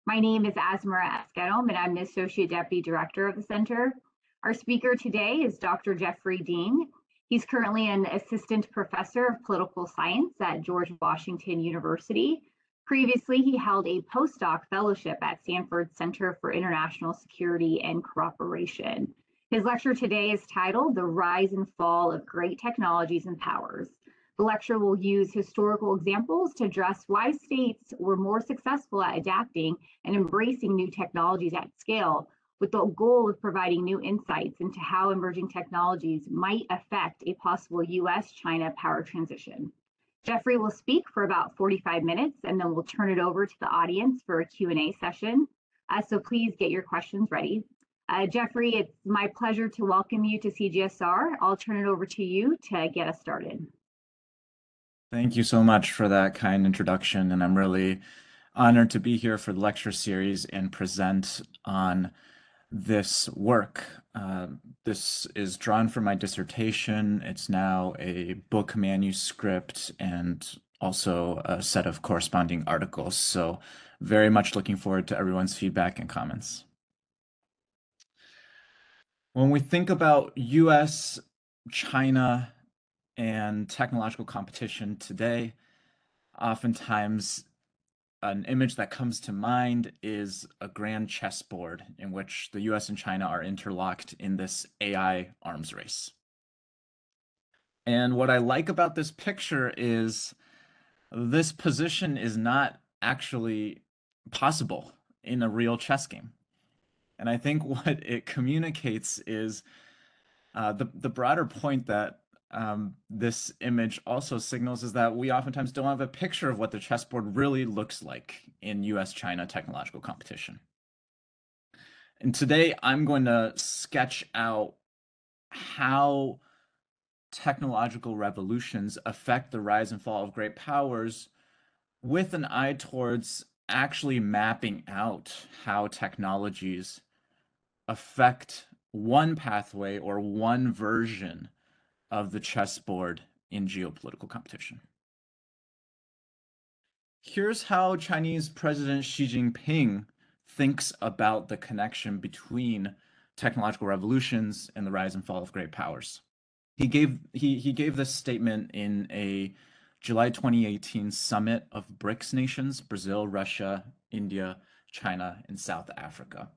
My name is Asmara Eskedom, and I'm the Associate Deputy Director of the Center. Our speaker today is Dr. Jeffrey Ding. He's currently an Assistant Professor of Political Science at George Washington University. Previously, he held a postdoc fellowship at Stanford Center for International Security and Cooperation. His lecture today is titled The Rise and Fall of Great Technologies and Powers. The lecture will use historical examples to address why states were more successful at adapting and embracing new technologies at scale, with the goal of providing new insights into how emerging technologies might affect a possible US-China power transition. Jeffrey will speak for about 45 minutes, and then we'll turn it over to the audience for a Q&A session. So please get your questions ready. Jeffrey, it's my pleasure to welcome you to CGSR. I'll turn it over to you to get us started. Thank you so much for that kind introduction, and I'm really honored to be here for the lecture series and present on this work. This is drawn from my dissertation. It's now a book manuscript and also a set of corresponding articles. So very much looking forward to everyone's feedback and comments. When we think about US, China, and technological competition today, oftentimes an image that comes to mind is a grand chessboard in which the US and China are interlocked in this AI arms race. And what I like about this picture is this position is not actually possible in a real chess game. And I think what it communicates is the broader point that this image also signals is that we oftentimes don't have a picture of what the chessboard really looks like in US-China technological competition. And today I'm going to sketch out how technological revolutions affect the rise and fall of great powers with an eye towards actually mapping out how technologies affect one pathway or one version of the chessboard in geopolitical competition. Here's how Chinese President Xi Jinping thinks about the connection between technological revolutions and the rise and fall of great powers. He gave this statement in a July 2018 summit of BRICS nations, Brazil, Russia, India, China, and South Africa,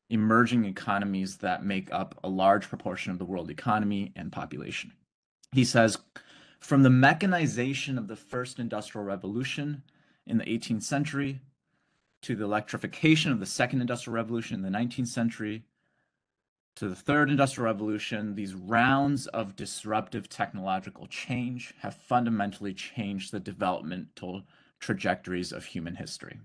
emerging economies that make up a large proportion of the world economy and population. He says, from the mechanization of the first industrial revolution in the 18th century to the electrification of the second industrial revolution in the 19th century to the third industrial revolution, these rounds of disruptive technological change have fundamentally changed the developmental trajectories of human history.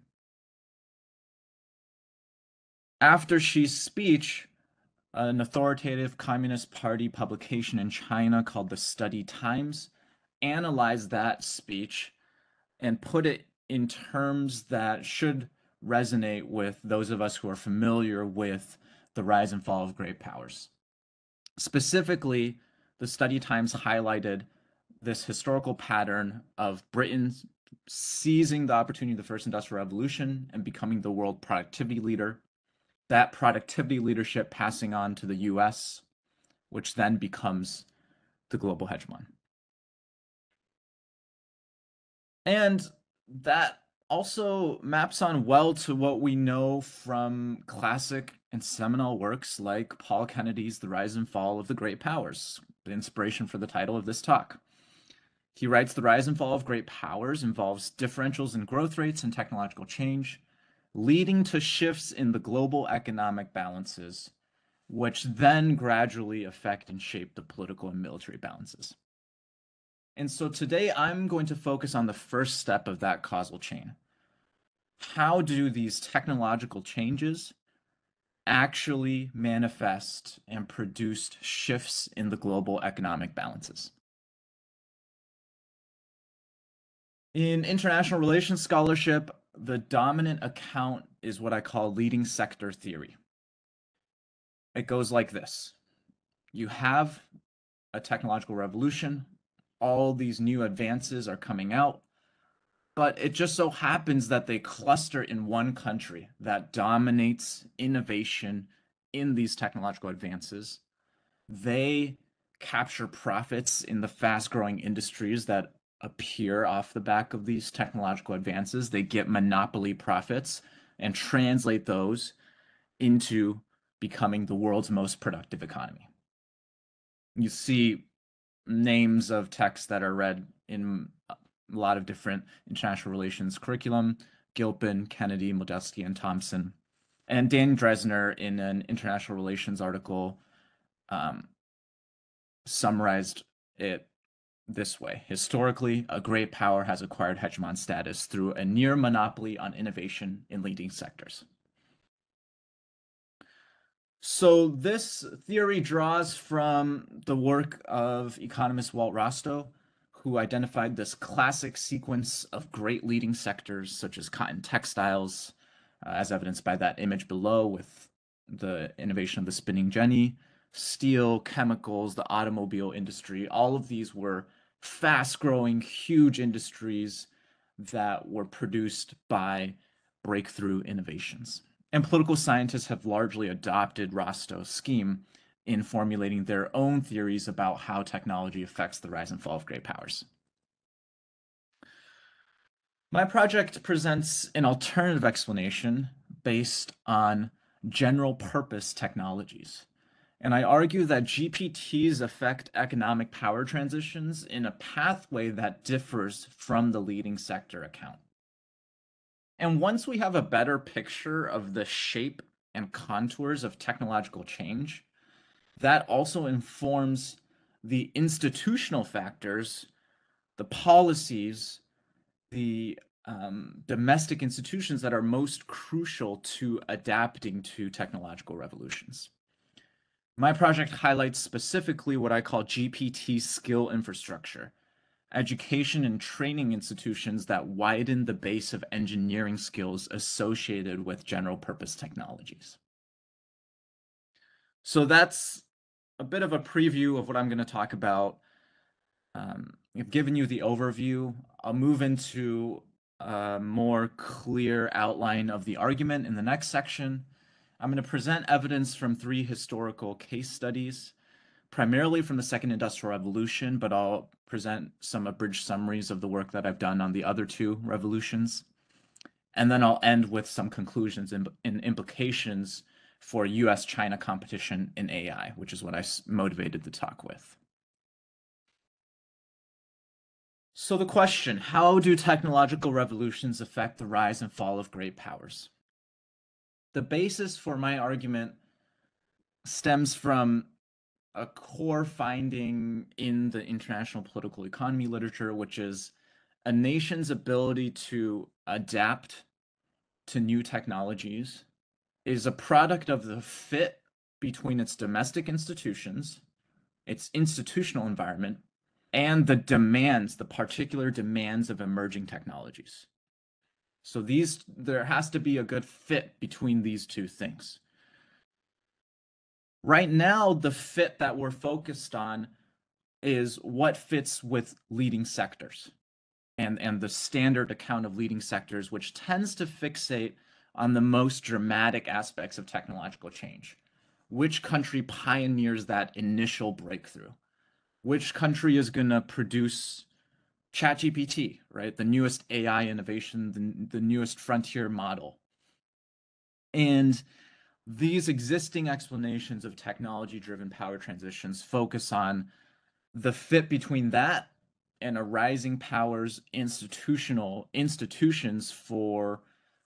After Xi's speech, an authoritative Communist Party publication in China called the Study Times analyzed that speech and put it in terms that should resonate with those of us who are familiar with the rise and fall of great powers. Specifically, the Study Times highlighted this historical pattern of Britain seizing the opportunity of the first industrial revolution and becoming the world productivity leader, that productivity leadership passing on to the US, which then becomes the global hegemon. And that also maps on well to what we know from classic and seminal works like Paul Kennedy's The Rise and Fall of the Great Powers, the inspiration for the title of this talk. He writes, the rise and fall of great powers involves differentials in growth rates and technological change, leading to shifts in the global economic balances, which then gradually affect and shape the political and military balances. And so today I'm going to focus on the first step of that causal chain. How do these technological changes actually manifest and produce shifts in the global economic balances? In international relations scholarship, the dominant account is what I call leading sector theory. It goes like this. You have a technological revolution. All these new advances are coming out. but it just so happens that they cluster in one country that dominates innovation in these technological advances. They capture profits in the fast-growing industries that appear off the back of these technological advances. They get monopoly profits and translate those into becoming the world's most productive economy. You see names of texts that are read in a lot of different international relations curriculum: Gilpin, Kennedy, Modesty, and Thompson. And Dan Dresner, in an international relations article, summarized it this way: historically, a great power has acquired hegemon status through a near monopoly on innovation in leading sectors. So this theory draws from the work of economist Walt Rostow, who identified this classic sequence of great leading sectors such as cotton textiles, as evidenced by that image below with the innovation of the spinning jenny, steel, chemicals, the automobile industry. All of these were fast-growing, huge industries that were produced by breakthrough innovations. And political scientists have largely adopted Rostow's scheme in formulating their own theories about how technology affects the rise and fall of great powers. My project presents an alternative explanation based on general purpose technologies. And I argue that GPTs affect economic power transitions in a pathway that differs from the leading sector account. And once we have a better picture of the shape and contours of technological change, that also informs the institutional factors, the policies, the domestic institutions that are most crucial to adapting to technological revolutions. My project highlights specifically what I call GPT skill infrastructure, education and training institutions that widen the base of engineering skills associated with general purpose technologies. So that's a bit of a preview of what I'm going to talk about. I've given you the overview. I'll move into a more clear outline of the argument in the next section. I'm going to present evidence from 3 historical case studies, primarily from the Second Industrial Revolution, but I'll present some abridged summaries of the work that I've done on the other 2 revolutions. And then I'll end with some conclusions and implications for US-China competition in AI, which is what I motivated the talk with. So the question: how do technological revolutions affect the rise and fall of great powers? The basis for my argument stems from a core finding in the international political economy literature, which is a nation's ability to adapt to new technologies is a product of the fit between its domestic institutions, its institutional environment, and the demands, the particular demands of emerging technologies. So there has to be a good fit between these 2 things. Right now, the fit that we're focused on is what fits with leading sectors and the standard account of leading sectors, which tends to fixate on the most dramatic aspects of technological change. Which country pioneers that initial breakthrough? Which country is going to produce ChatGPT, right? The newest AI innovation, the newest frontier model. And these existing explanations of technology-driven power transitions focus on the fit between that and a rising powers institutions for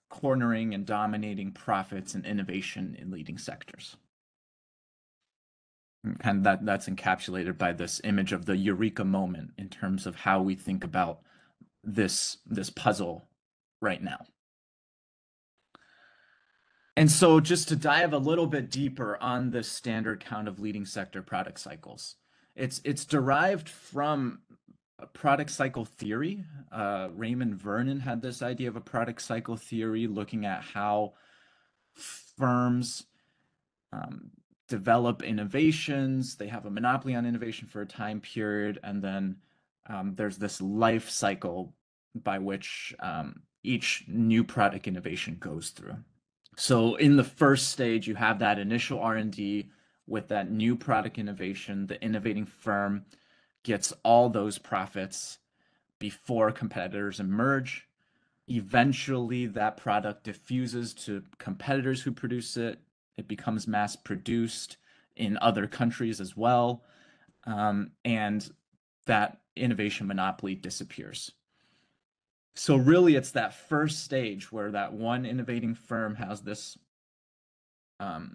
cornering and dominating profits and innovation in leading sectors. And that's encapsulated by this image of the eureka moment in terms of how we think about this puzzle right now. And so just to dive a little bit deeper on this standard count of leading sector product cycles, it's derived from a product cycle theory. Raymond Vernon had this idea of a product cycle theory, looking at how firms develop innovations. They have a monopoly on innovation for a time period, and then there's this life cycle by which each new product innovation goes through. So in the first stage, you have that initial R&D with that new product innovation. The innovating firm gets all those profits before competitors emerge. Eventually, that product diffuses to competitors who produce it. It becomes mass produced in other countries as well. And that innovation monopoly disappears. So really, it's that first stage where that one innovating firm has this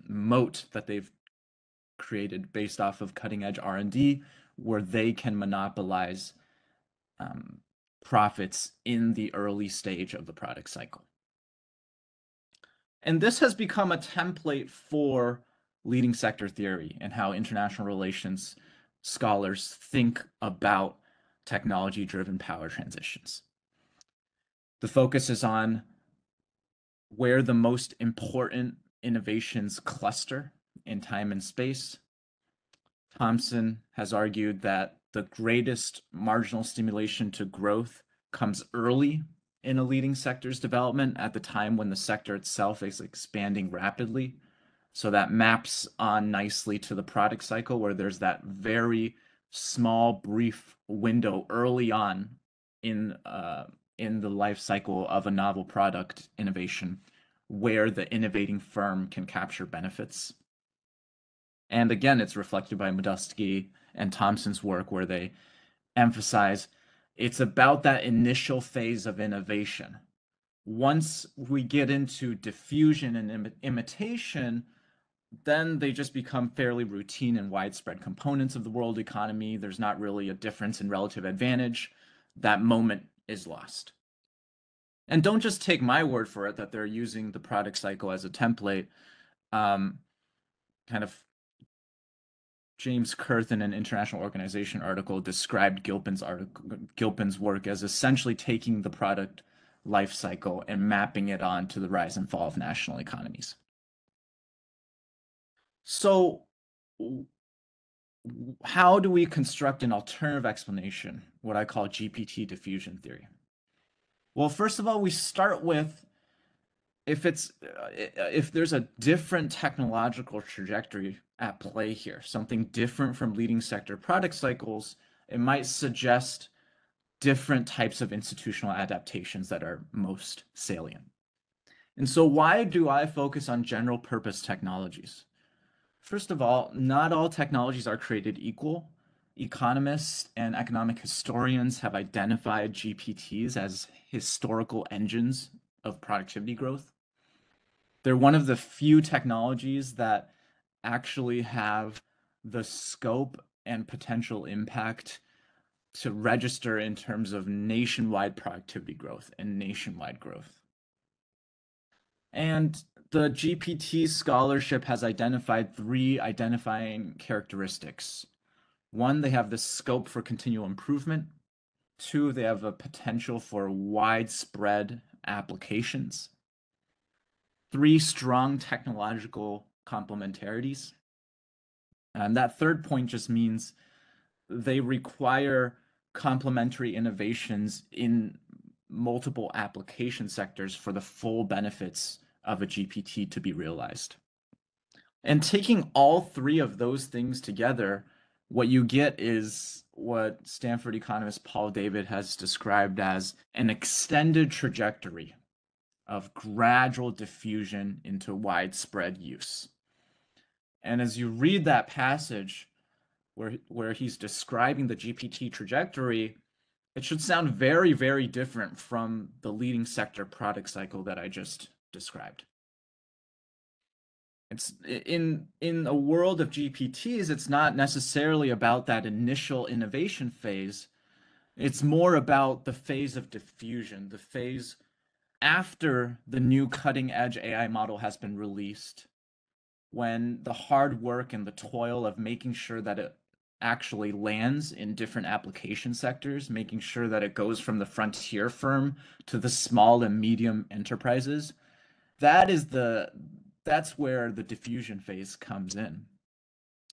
moat that they've created based off of cutting edge R&D, where they can monopolize profits in the early stage of the product cycle. And this has become a template for leading sector theory and how international relations scholars think about technology-driven power transitions. The focus is on where the most important innovations cluster in time and space. Thomson has argued that the greatest marginal stimulation to growth comes early in a leading sector's development at the time when the sector itself is expanding rapidly. So that maps on nicely to the product cycle where there's that very small, brief window early on in the life cycle of a novel product innovation where the innovating firm can capture benefits. And again, it's reflected by Modesky and Thomson's work where they emphasize it's about that initial phase of innovation. Once we get into diffusion and imitation, then they just become fairly routine and widespread components of the world economy. There's not really a difference in relative advantage. That moment is lost. And don't just take my word for it that they're using the product cycle as a template. Kind of James Kurth in an International Organization article described Gilpin's work as essentially taking the product life cycle and mapping it on to the rise and fall of national economies. So how do we construct an alternative explanation, what I call GPT diffusion theory? Well, first of all, we start with if there's a different technological trajectory at play here, something different from leading sector product cycles, it might suggest different types of institutional adaptations that are most salient. And so why do I focus on general purpose technologies? First of all, not all technologies are created equal. Economists and economic historians have identified GPTs as historical engines of productivity growth. They're one of the few technologies that actually have the scope and potential impact to register in terms of nationwide productivity growth and nationwide growth. And the GPT scholarship has identified 3 identifying characteristics. 1, they have the scope for continual improvement. 2, they have a potential for widespread applications. 3, strong technological complementarities. And that third point just means they require complementary innovations in multiple application sectors for the full benefits of a GPT to be realized. And taking all 3 of those things together, what you get is what Stanford economist Paul David has described as an extended trajectory of gradual diffusion into widespread use. And as you read that passage where he's describing the GPT trajectory, it should sound very, very different from the leading sector product cycle that I just described. It's in a world of GPTs, it's not necessarily about that initial innovation phase. It's more about the phase of diffusion, the phase after the new cutting edge AI model has been released, when the hard work and the toil of making sure that it actually lands in different application sectors, making sure that it goes from the frontier firm to the small and medium enterprises, that's where the diffusion phase comes in.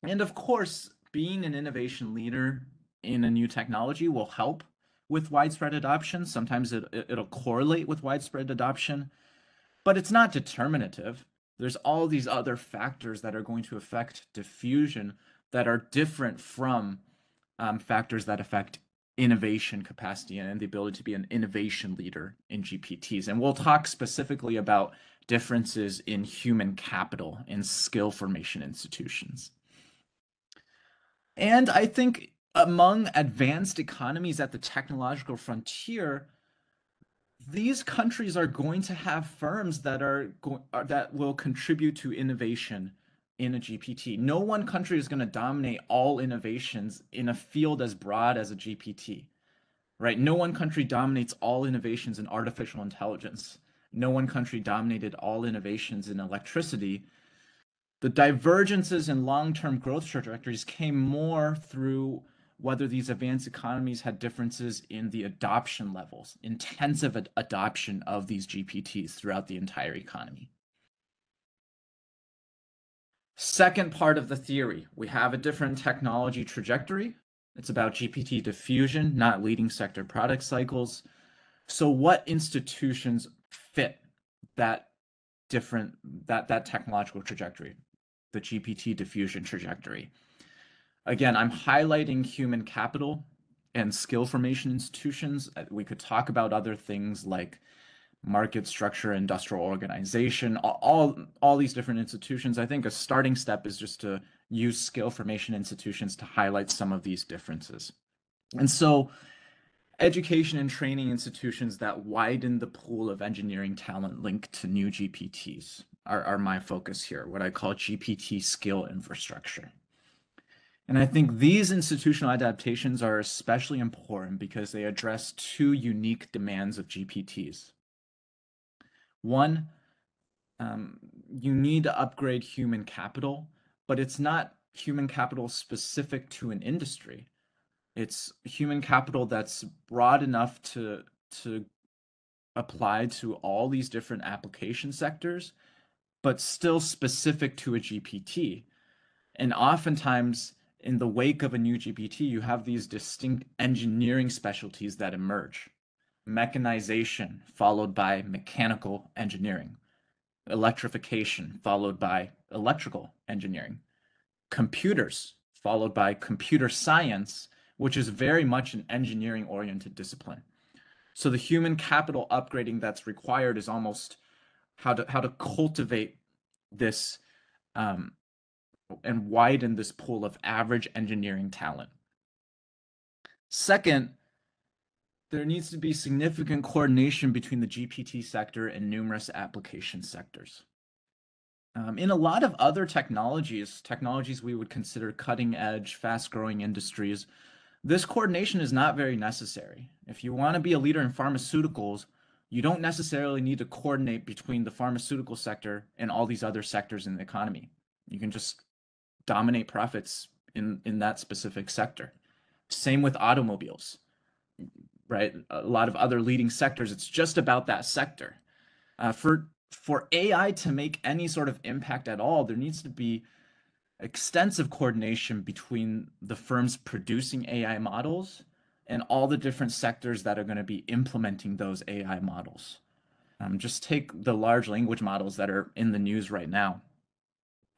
And of course, being an innovation leader in a new technology will help with widespread adoption. Sometimes it'll correlate with widespread adoption, but it's not determinative. There's all these other factors that are going to affect diffusion that are different from factors that affect innovation capacity and the ability to be an innovation leader in GPTs. And we'll talk specifically about differences in human capital and skill formation institutions. And I think among advanced economies at the technological frontier, these countries are going to have firms that that will contribute to innovation in a GPT. No one country is going to dominate all innovations in a field as broad as a GPT, right? No one country dominates all innovations in artificial intelligence. No one country dominated all innovations in electricity. The divergences in long-term growth trajectories came more through whether these advanced economies had differences in the adoption levels, intensive adoption of these GPTs throughout the entire economy. Second part of the theory, we have a different technology trajectory. It's about GPT diffusion, not leading sector product cycles. So what institutions fit that technological trajectory, the GPT diffusion trajectory? Again, I'm highlighting human capital and skill formation institutions. We could talk about other things like market structure, industrial organization, all these different institutions. I think a starting step is just to use skill formation institutions to highlight some of these differences. And so education and training institutions that widen the pool of engineering talent linked to new GPTs are my focus here, what I call GPT skill infrastructure. And I think these institutional adaptations are especially important because they address two unique demands of GPTs. One, you need to upgrade human capital, but it's not human capital specific to an industry. It's human capital that's broad enough to apply to all these different application sectors, but still specific to a GPT. And oftentimes, in the wake of a new GPT, you have these distinct engineering specialties that emerge. Mechanization followed by mechanical engineering. Electrification followed by electrical engineering. Computers followed by computer science, which is very much an engineering-oriented discipline. So the human capital upgrading that's required is almost how to cultivate this and widen this pool of average engineering talent. Second, there needs to be significant coordination between the GPT sector and numerous application sectors. In a lot of other technologies we would consider cutting edge, fast growing industries, this coordination is not very necessary. If you want to be a leader in pharmaceuticals, you don't necessarily need to coordinate between the pharmaceutical sector and all these other sectors in the economy. You can just dominate profits in that specific sector. Same with automobiles, right? A lot of other leading sectors, it's just about that sector. For AI to make any sort of impact at all, there needs to be extensive coordination between the firms producing AI models and all the different sectors that are going to be implementing those AI models. Just take the large language models that are in the news right now.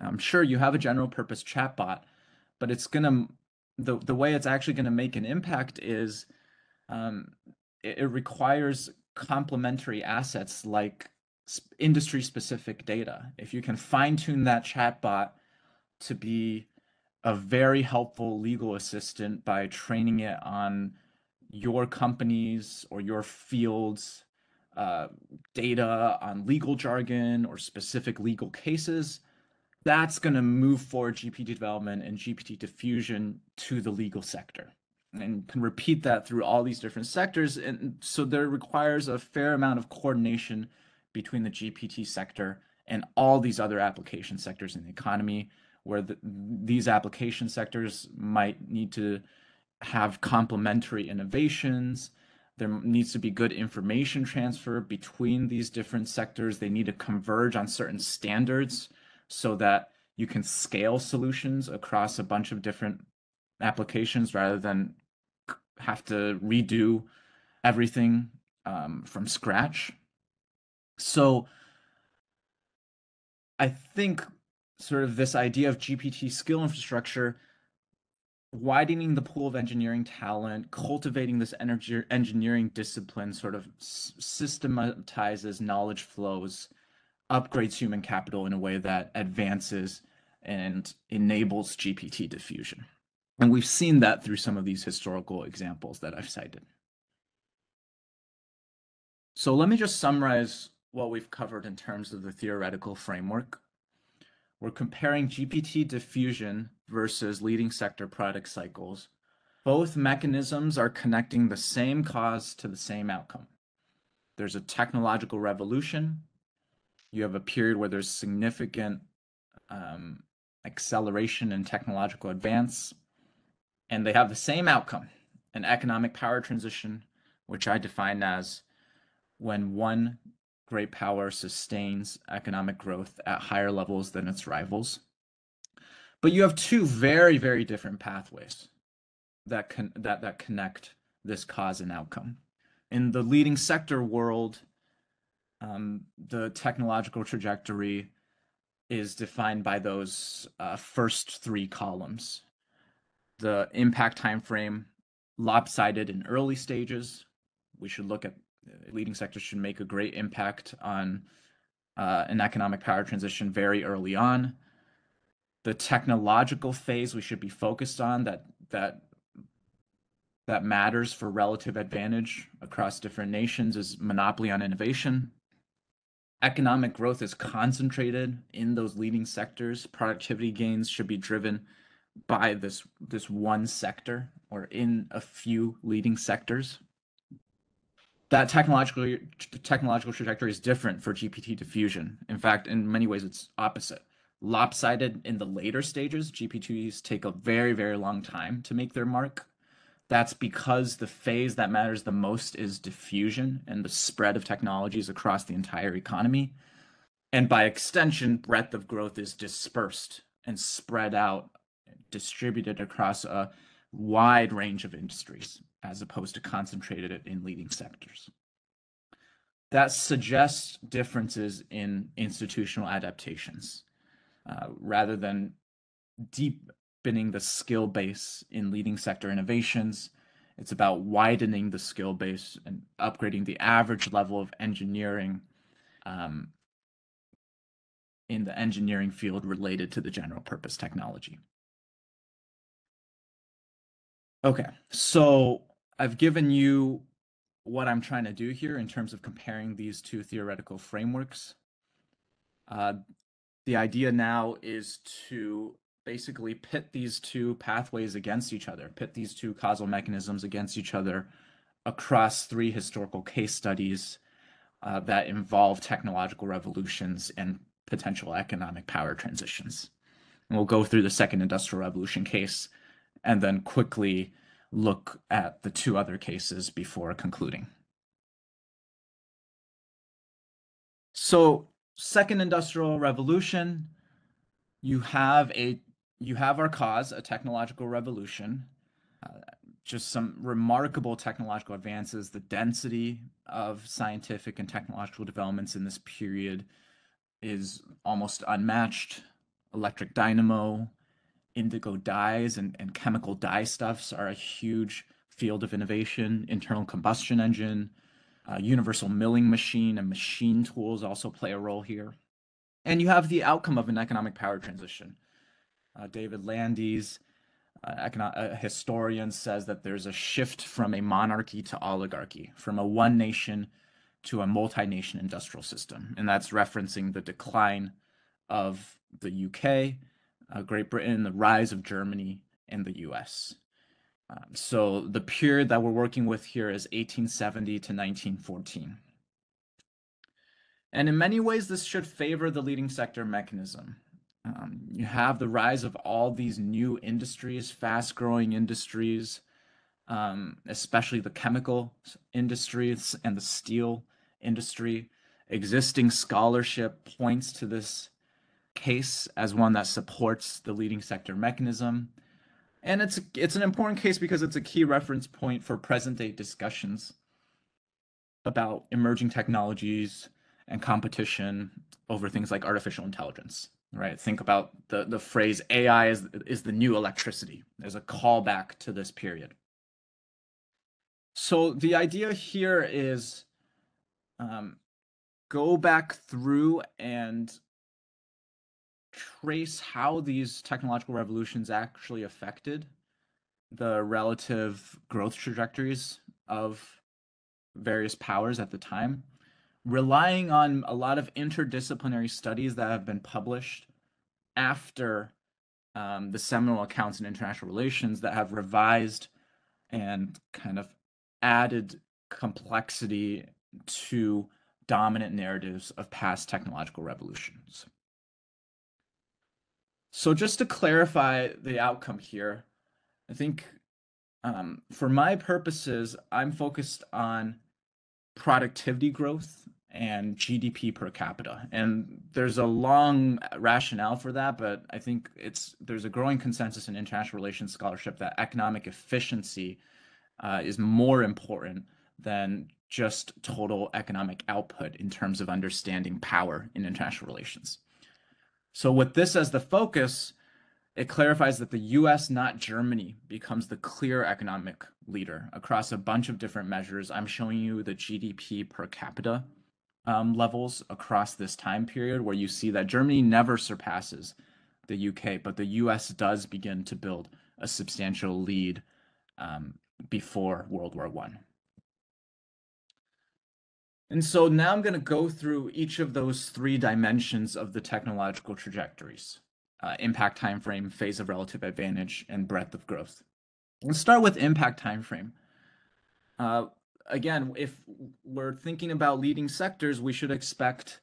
I'm sure you have a general purpose chatbot, but it's gonna the way it's actually going to make an impact is it requires complementary assets like industry specific data. If you can fine tune that chatbot to be a very helpful legal assistant by training it on your company's or your field's data on legal jargon or specific legal cases, that's going to move forward GPT development and GPT diffusion to the legal sector, and can repeat that through all these different sectors. And so there requires a fair amount of coordination between the GPT sector and all these other application sectors in the economy, where these application sectors might need to have complementary innovations. There needs to be good information transfer between these different sectors. They need to converge on certain standards so that you can scale solutions across a bunch of different applications rather than have to redo everything from scratch. So I think sort of this idea of GPT skill infrastructure, widening the pool of engineering talent, cultivating this engineering discipline sort of systematizes knowledge flows, upgrades human capital in a way that advances and enables GPT diffusion. And we've seen that through some of these historical examples that I've cited. So let me just summarize what we've covered in terms of the theoretical framework. We're comparing GPT diffusion versus leading sector product cycles. Both mechanisms are connecting the same cause to the same outcome. There's a technological revolution. You have a period where there's significant acceleration in technological advance, and they have the same outcome, an economic power transition, which I define as when one great power sustains economic growth at higher levels than its rivals. But you have two very, very different pathways that connect this cause and outcome. In the leading sector world, the technological trajectory is defined by those first three columns. The impact time frame, lopsided in early stages. We should look at leading sectors should make a great impact on an economic power transition very early on. The technological phase we should be focused on that matters for relative advantage across different nations is monopoly on innovation. Economic growth is concentrated in those leading sectors. Productivity gains should be driven by this one sector or in a few leading sectors. That technological trajectory is different for GPT diffusion. In fact, in many ways, it's opposite. Lopsided in the later stages, GPTs take a very, very long time to make their mark. That's because the phase that matters the most is diffusion and the spread of technologies across the entire economy. And by extension, breadth of growth is dispersed and spread out, distributed across a wide range of industries, as opposed to concentrated in leading sectors. That suggests differences in institutional adaptations. Rather than deepening the skill base in leading sector innovations, it's about widening the skill base and upgrading the average level of engineering in the engineering field related to the general purpose technology. Okay, so I've given you what I'm trying to do here in terms of comparing these two theoretical frameworks. The idea now is to basically pit these two pathways against each other, pit these two causal mechanisms against each other across three historical case studies that involve technological revolutions and potential economic power transitions. And we'll go through the second industrial revolution case and then quickly look at the two other cases before concluding. So, second industrial revolution, you have our cause, a technological revolution, just some remarkable technological advances. The density of scientific and technological developments in this period is almost unmatched. Electric dynamo, indigo dyes, and chemical dye stuffs are a huge field of innovation. Internal combustion engine, universal milling machine, and machine tools also play a role here. And you have the outcome of an economic power transition. David Landes, a historian, says that there's a shift from a monarchy to oligarchy, from a one nation to a multi-nation industrial system. And that's referencing the decline of the UK, Great Britain, the rise of Germany, and the US. So the period that we're working with here is 1870 to 1914. And in many ways, this should favor the leading sector mechanism. You have the rise of all these new industries, fast-growing industries, especially the chemical industries and the steel industry. Existing scholarship points to this case as one that supports the leading sector mechanism. And it's an important case because it's a key reference point for present-day discussions about emerging technologies and competition over things like artificial intelligence, right? Think about the phrase AI is the new electricity. There's a callback to this period. So the idea here is go back through and trace how these technological revolutions actually affected the relative growth trajectories of various powers at the time, relying on a lot of interdisciplinary studies that have been published after the seminal accounts in international relations that have revised and kind of added complexity to dominant narratives of past technological revolutions. So just to clarify the outcome here, I think for my purposes, I'm focused on productivity growth and GDP per capita. And there's a long rationale for that, but I think there's a growing consensus in international relations scholarship that economic efficiency is more important than just total economic output in terms of understanding power in international relations. So with this as the focus, it clarifies that the US, not Germany, becomes the clear economic leader across a bunch of different measures. I'm showing you the GDP per capita levels across this time period, where you see that Germany never surpasses the UK, but the US does begin to build a substantial lead before World War I. And so now I'm going to go through each of those three dimensions of the technological trajectories. Impact timeframe, phase of relative advantage, and breadth of growth. Let's start with impact timeframe. Again, if we're thinking about leading sectors, we should expect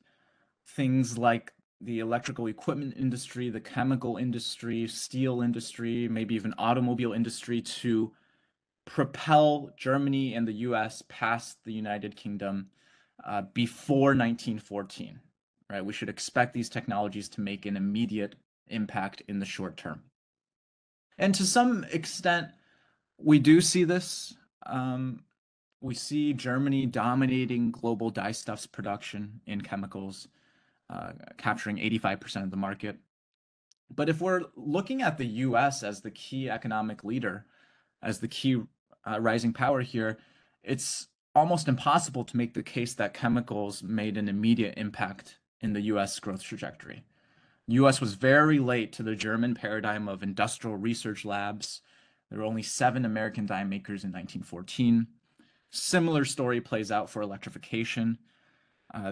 things like the electrical equipment industry, the chemical industry, steel industry, maybe even automobile industry to propel Germany and the US past the United Kingdom before 1914, right? We should expect these technologies to make an immediate impact in the short term. And to some extent, we do see this. We see Germany dominating global dyestuffs production in chemicals, capturing 85% of the market. But if we're looking at the US as the key economic leader, as the key rising power here, it's almost impossible to make the case that chemicals made an immediate impact in the US growth trajectory. US was very late to the German paradigm of industrial research labs. There were only 7 American dye makers in 1914. Similar story plays out for electrification,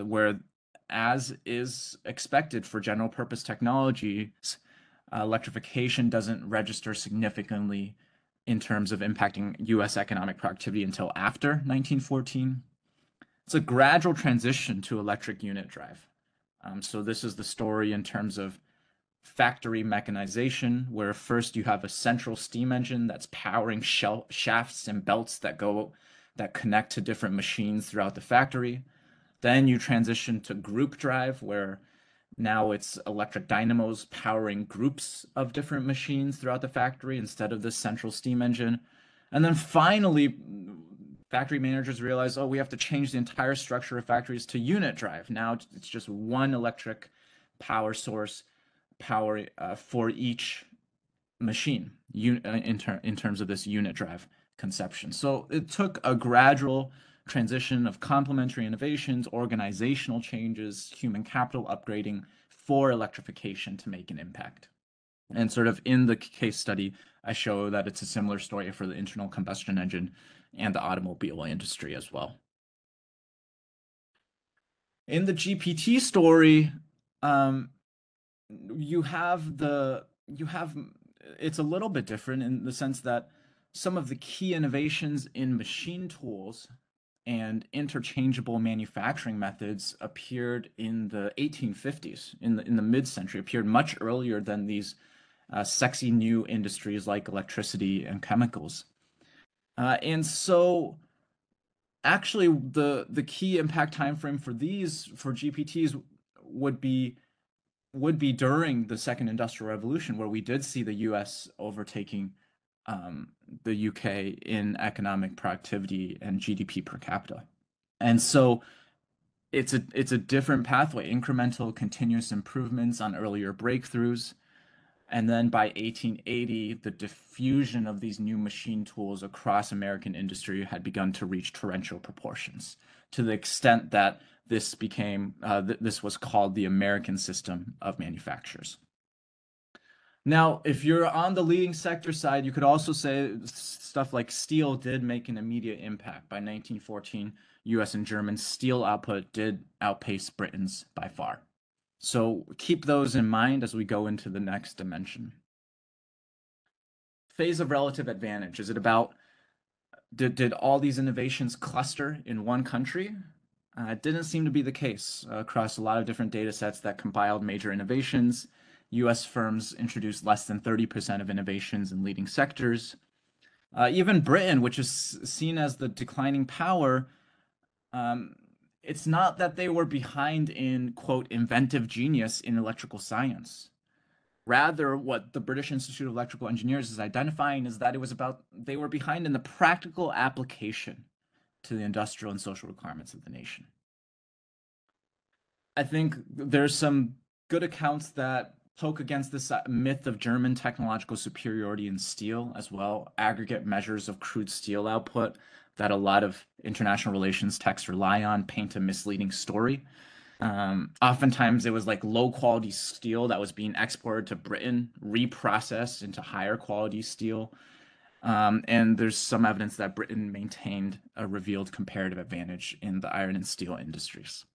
where, as is expected for general purpose technologies, electrification doesn't register significantly in terms of impacting US economic productivity until after 1914. It's a gradual transition to electric unit drive. So this is the story in terms of factory mechanization, where first you have a central steam engine that's powering shafts and belts that connect to different machines throughout the factory. Then you transition to group drive, where now it's electric dynamos powering groups of different machines throughout the factory instead of the central steam engine. And then finally, factory managers realize, oh, we have to change the entire structure of factories to unit drive. Now it's just one electric power source, power for each machine in terms of this unit drive conception. So it took a gradual transition of complementary innovations, organizational changes, human capital upgrading for electrification to make an impact. And sort of in the case study, I show that it's a similar story for the internal combustion engine and the automobile industry as well. In the GPT story, it's a little bit different in the sense that some of the key innovations in machine tools and interchangeable manufacturing methods appeared in the 1850s, in the mid-century, appeared much earlier than these sexy new industries like electricity and chemicals. And so actually the key impact time frame for GPTs would be during the Second Industrial Revolution, where we did see the US overtaking the UK in economic productivity and GDP per capita. And so it's a different pathway, incremental continuous improvements on earlier breakthroughs. And then by 1880, the diffusion of these new machine tools across American industry had begun to reach torrential proportions, to the extent that this became this was called the American system of manufactures. Now, if you're on the leading sector side, you could also say stuff like steel did make an immediate impact. By 1914, US and German steel output did outpace Britain's by far. So keep those in mind as we go into the next dimension. Phase of relative advantage. Is it about, did all these innovations cluster in one country? It didn't seem to be the case across a lot of different data sets that compiled major innovations. US firms introduced less than 30% of innovations in leading sectors. Even Britain, which is seen as the declining power, it's not that they were behind in, quote, inventive genius in electrical science. Rather, what the British Institute of Electrical Engineers is identifying is that it was about, they were behind in the practical application to the industrial and social requirements of the nation. I think there's some good accounts that poke against this myth of German technological superiority in steel as well. Aggregate measures of crude steel output that a lot of international relations texts rely on paint a misleading story. Oftentimes it was like low quality steel that was being exported to Britain, reprocessed into higher quality steel. And there's some evidence that Britain maintained a revealed comparative advantage in the iron and steel industries.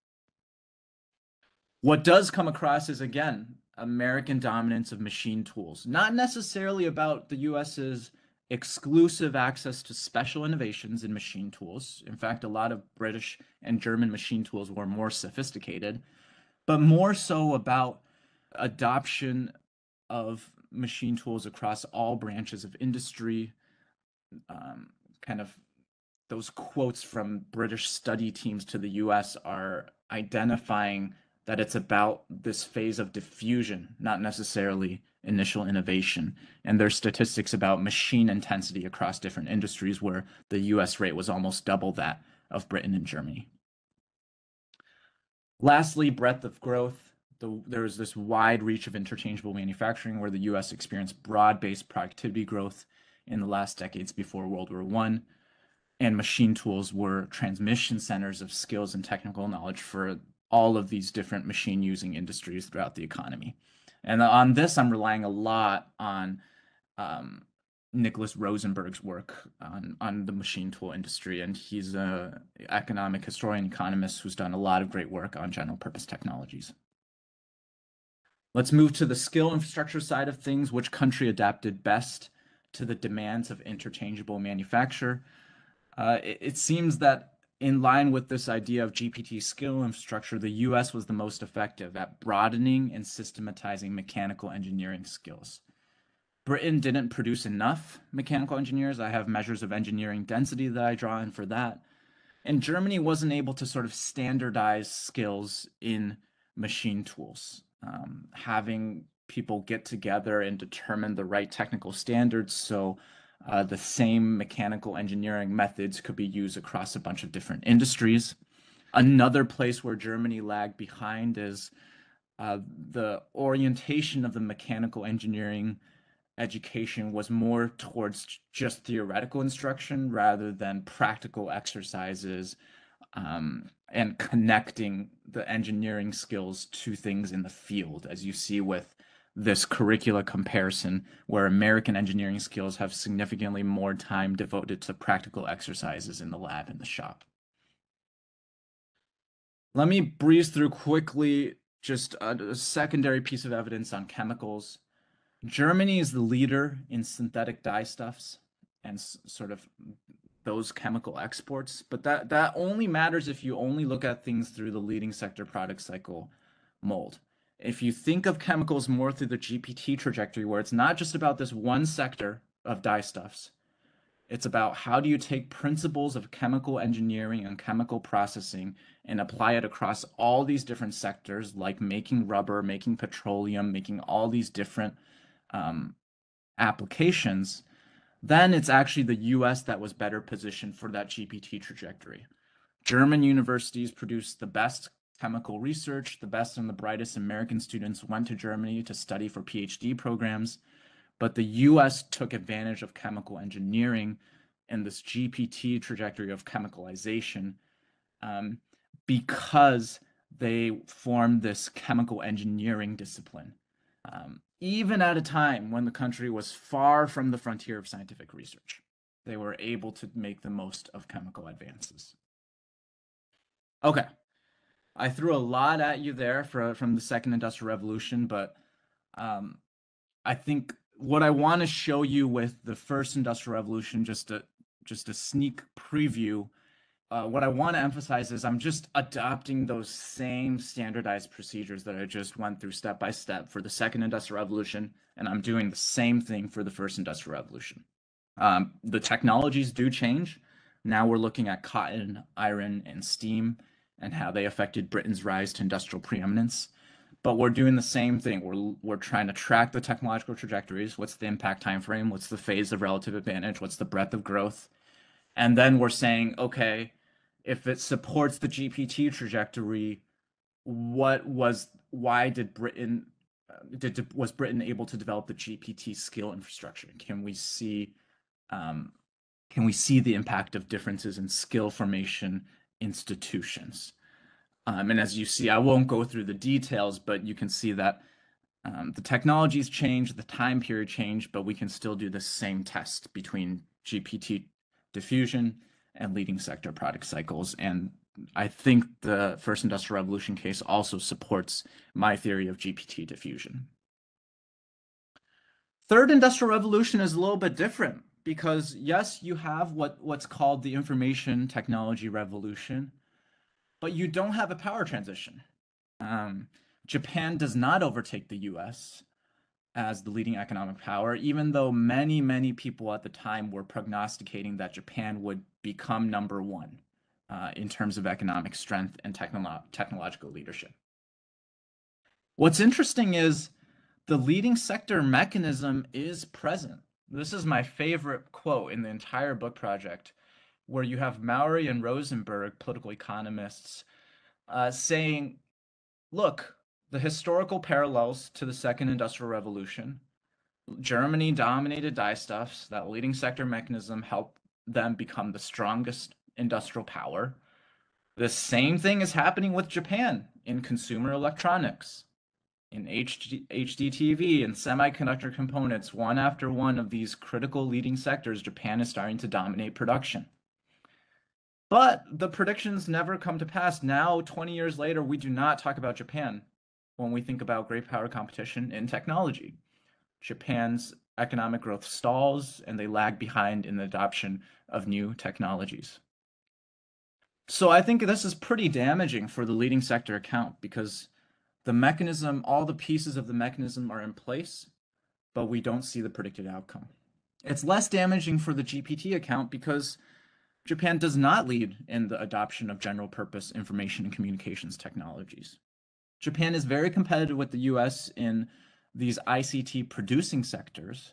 What does come across is, again, American dominance of machine tools, not necessarily about the US's exclusive access to special innovations in machine tools. In fact, a lot of British and German machine tools were more sophisticated, but more so about adoption of machine tools across all branches of industry. Kind of those quotes from British study teams to the US are identifying that it's about this phase of diffusion, not necessarily initial innovation. And there's statistics about machine intensity across different industries where the US rate was almost double that of Britain and Germany. Lastly, breadth of growth. There is this wide reach of interchangeable manufacturing where the US experienced broad-based productivity growth in the last decades before World War I. And machine tools were transmission centers of skills and technical knowledge for all of these different machine using industries throughout the economy. And on this, I'm relying a lot on Nicholas Rosenberg's work on the machine tool industry. And he's an economic historian, economist who's done a lot of great work on general purpose technologies. Let's move to the skill infrastructure side of things. Which country adapted best to the demands of interchangeable manufacture? It seems that in line with this idea of GPT skill infrastructure, the US was the most effective at broadening and systematizing mechanical engineering skills. Britain didn't produce enough mechanical engineers. I have measures of engineering density that I draw in for that. And Germany wasn't able to sort of standardize skills in machine tools. Having people get together and determine the right technical standards so the same mechanical engineering methods could be used across a bunch of different industries. Another place where Germany lagged behind is the orientation of the mechanical engineering education was more towards just theoretical instruction rather than practical exercises and connecting the engineering skills to things in the field, as you see with this curricula comparison where American engineering skills have significantly more time devoted to practical exercises in the lab and the shop. Let me breeze through quickly just a secondary piece of evidence on chemicals. Germany is the leader in synthetic dyestuffs and sort of those chemical exports, but that only matters if you only look at things through the leading sector product cycle mold. If you think of chemicals more through the GPT trajectory, where it's not just about this one sector of dyestuffs, it's about how do you take principles of chemical engineering and chemical processing and apply it across all these different sectors, like making rubber, making petroleum, making all these different applications, then it's actually the US that was better positioned for that GPT trajectory. German universities produced the best chemical research. The best and the brightest American students went to Germany to study for PhD programs. But the US took advantage of chemical engineering and this GPT trajectory of chemicalization because they formed this chemical engineering discipline, even at a time when the country was far from the frontier of scientific research. They were able to make the most of chemical advances. Okay, I threw a lot at you there from the Second Industrial Revolution, but I think what I want to show you with the First Industrial Revolution, just a sneak preview, what I want to emphasize is I'm just adopting those same standardized procedures that I just went through step by step for the Second Industrial Revolution, and I'm doing the same thing for the First Industrial Revolution. The technologies do change. Now we're looking at cotton, iron, and steam, and how they affected Britain's rise to industrial preeminence. But we're doing the same thing. We're trying to track the technological trajectories. What's the impact time frame? What's the phase of relative advantage? What's the breadth of growth? And then we're saying, okay, if it supports the GPT trajectory, was Britain able to develop the GPT skill infrastructure? Can we see the impact of differences in skill formation institutions? And as you see, I won't go through the details, but you can see that the technologies change, the time period change, but we can still do the same test between GPT diffusion and leading sector product cycles. And I think the First Industrial Revolution case also supports my theory of GPT diffusion. Third Industrial Revolution is a little bit different because, yes, you have what's called the information technology revolution, but you don't have a power transition. Japan does not overtake the US as the leading economic power, even though many, many people at the time were prognosticating that Japan would become number one in terms of economic strength and technological leadership. What's interesting is the leading sector mechanism is present. This is my favorite quote in the entire book project, where you have Maury and Rosenberg, political economists, saying, look, the historical parallels to the Second Industrial Revolution, Germany dominated dyestuffs. That leading sector mechanism helped them become the strongest industrial power. The same thing is happening with Japan in consumer electronics, in HD TV and semiconductor components. One after one of these critical leading sectors, Japan is starting to dominate production. But the predictions never come to pass. Now, 20 years later, we do not talk about Japan when we think about great power competition in technology. Japan's economic growth stalls, and they lag behind in the adoption of new technologies. So I think this is pretty damaging for the leading sector account because the mechanism, all the pieces of the mechanism are in place, but we don't see the predicted outcome. It's less damaging for the GPT account because Japan does not lead in the adoption of general purpose information and communications technologies. Japan is very competitive with the US in these ICT producing sectors,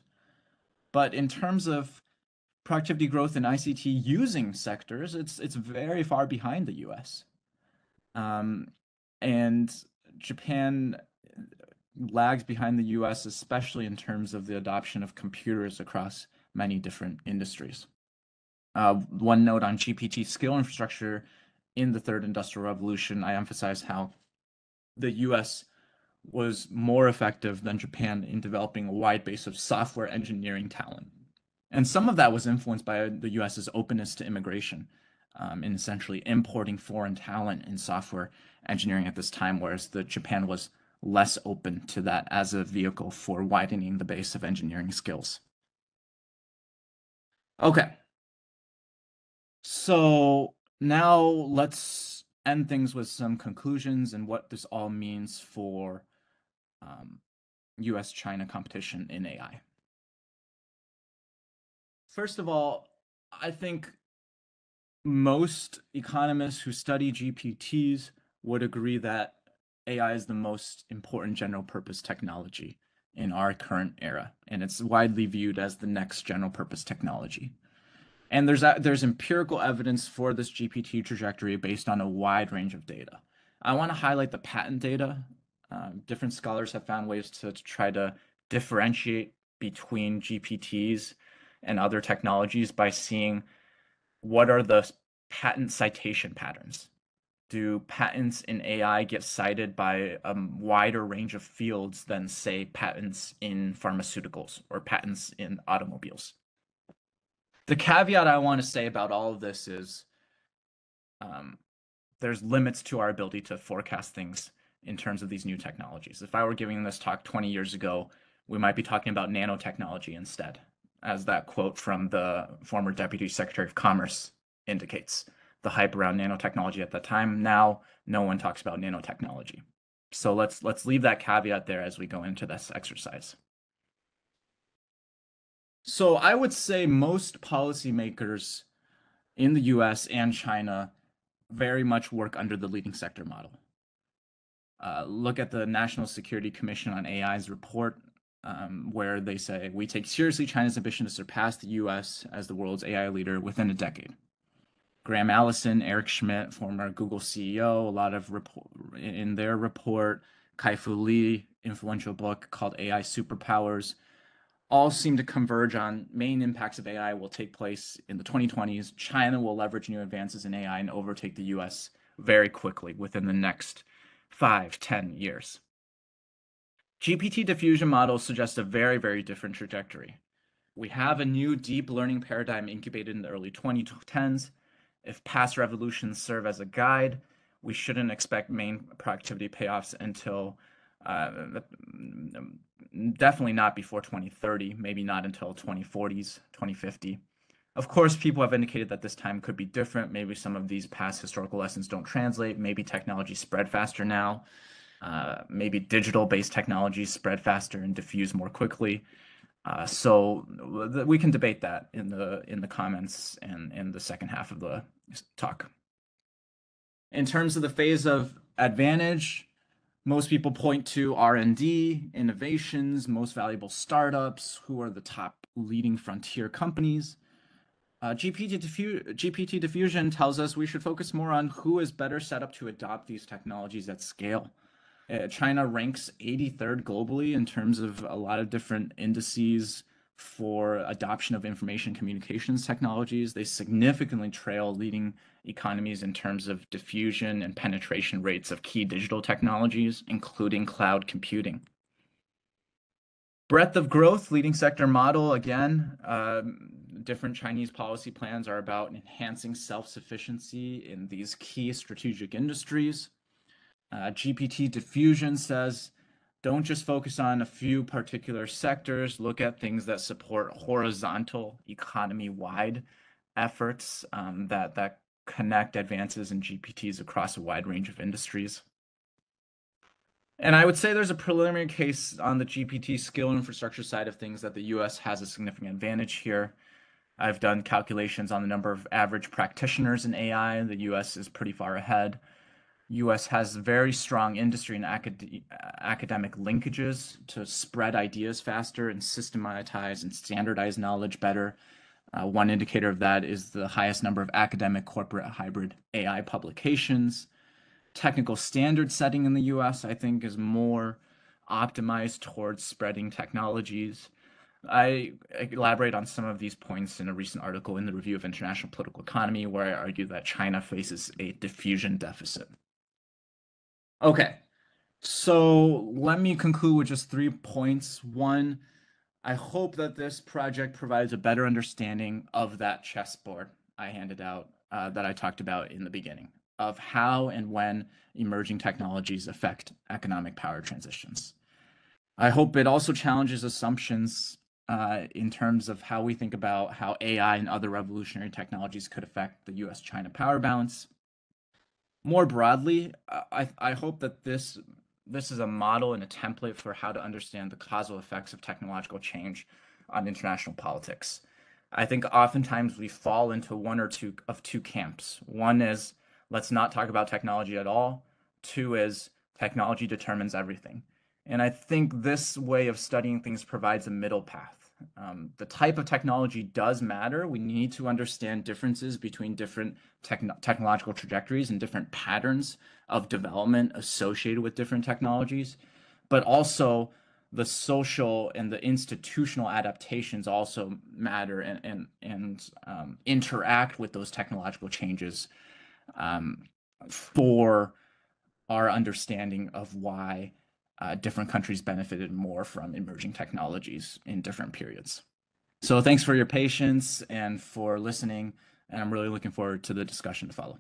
but in terms of productivity growth in ICT using sectors, it's very far behind the US. And Japan lags behind the US, especially in terms of the adoption of computers across many different industries. One note on GPT skill infrastructure in the Third Industrial Revolution, I emphasize how the US was more effective than Japan in developing a wide base of software engineering talent. And some of that was influenced by the US's openness to immigration, in essentially importing foreign talent in software engineering at this time, whereas Japan was less open to that as a vehicle for widening the base of engineering skills. Okay. So now let's end things with some conclusions and what this all means for US-China competition in AI. First of all, I think most economists who study GPTs would agree that AI is the most important general purpose technology in our current era, and it's widely viewed as the next general purpose technology. And there's empirical evidence for this GPT trajectory based on a wide range of data. I want to highlight the patent data. Different scholars have found ways to try to differentiate between GPTs and other technologies by seeing what are the patent citation patterns. Do patents in AI get cited by a wider range of fields than, say, patents in pharmaceuticals or patents in automobiles? The caveat I want to say about all of this is there's limits to our ability to forecast things in terms of these new technologies. If I were giving this talk 20 years ago, we might be talking about nanotechnology instead, as that quote from the former Deputy Secretary of Commerce indicates. The hype around nanotechnology at that time. Now, no one talks about nanotechnology. So let's leave that caveat there as we go into this exercise. So I would say most policymakers in the US and China very much work under the leading sector model. Look at the National Security Commission on AI's report, where they say, we take seriously China's ambition to surpass the US as the world's AI leader within a decade. Graham Allison, Eric Schmidt, former Google CEO, a lot of in their report, Kai-Fu Lee, influential book called AI Superpowers, all seem to converge on main impacts of AI will take place in the 2020s. China will leverage new advances in AI and overtake the US very quickly within the next 5-10 years. GPT diffusion models suggest a very, very different trajectory. We have a new deep learning paradigm incubated in the early 2010s. If past revolutions serve as a guide, we shouldn't expect main productivity payoffs until definitely not before 2030, maybe not until 2040s, 2050. Of course, people have indicated that this time could be different. Maybe some of these past historical lessons don't translate. Maybe technology spread faster now. Maybe digital-based technologies spread faster and diffuse more quickly. So we can debate that in the comments and in the second half of the talk. In terms of the phase of advantage, most people point to R&D, innovations, most valuable startups, who are the top leading frontier companies. GPT diffusion tells us we should focus more on who is better set up to adopt these technologies at scale. China ranks 83rd globally in terms of a lot of different indices for adoption of information communications technologies. They significantly trail leading economies in terms of diffusion and penetration rates of key digital technologies, including cloud computing. Breadth of growth, leading sector model, again, different Chinese policy plans are about enhancing self-sufficiency in these key strategic industries. GPT diffusion says, don't just focus on a few particular sectors, look at things that support horizontal economy-wide efforts that connect advances in GPTs across a wide range of industries. And I would say there's a preliminary case on the GPT skill infrastructure side of things that the US has a significant advantage here. I've done calculations on the number of average practitioners in AI. The US is pretty far ahead. US has very strong industry and academic linkages to spread ideas faster and systematize and standardize knowledge better. One indicator of that is the highest number of academic corporate hybrid AI publications. Technical standard setting in the US, I think, is more optimized towards spreading technologies. I elaborate on some of these points in a recent article in the Review of International Political Economy, where I argue that China faces a diffusion deficit. Okay, so let me conclude with just 3 points. One, I hope that this project provides a better understanding of that chessboard I handed out that I talked about in the beginning, of how and when emerging technologies affect economic power transitions. I hope it also challenges assumptions in terms of how we think about how AI and other revolutionary technologies could affect the US-China power balance. More broadly, I hope that this is a model and a template for how to understand the causal effects of technological change on international politics. I think oftentimes we fall into one or two of two camps. One is, let's not talk about technology at all. Two is, technology determines everything. And I think this way of studying things provides a middle path. The type of technology does matter. We need to understand differences between different technological trajectories and different patterns of development associated with different technologies, but also the social and the institutional adaptations also matter and interact with those technological changes for our understanding of why different countries benefited more from emerging technologies in different periods. So thanks for your patience and for listening, and I'm really looking forward to the discussion to follow.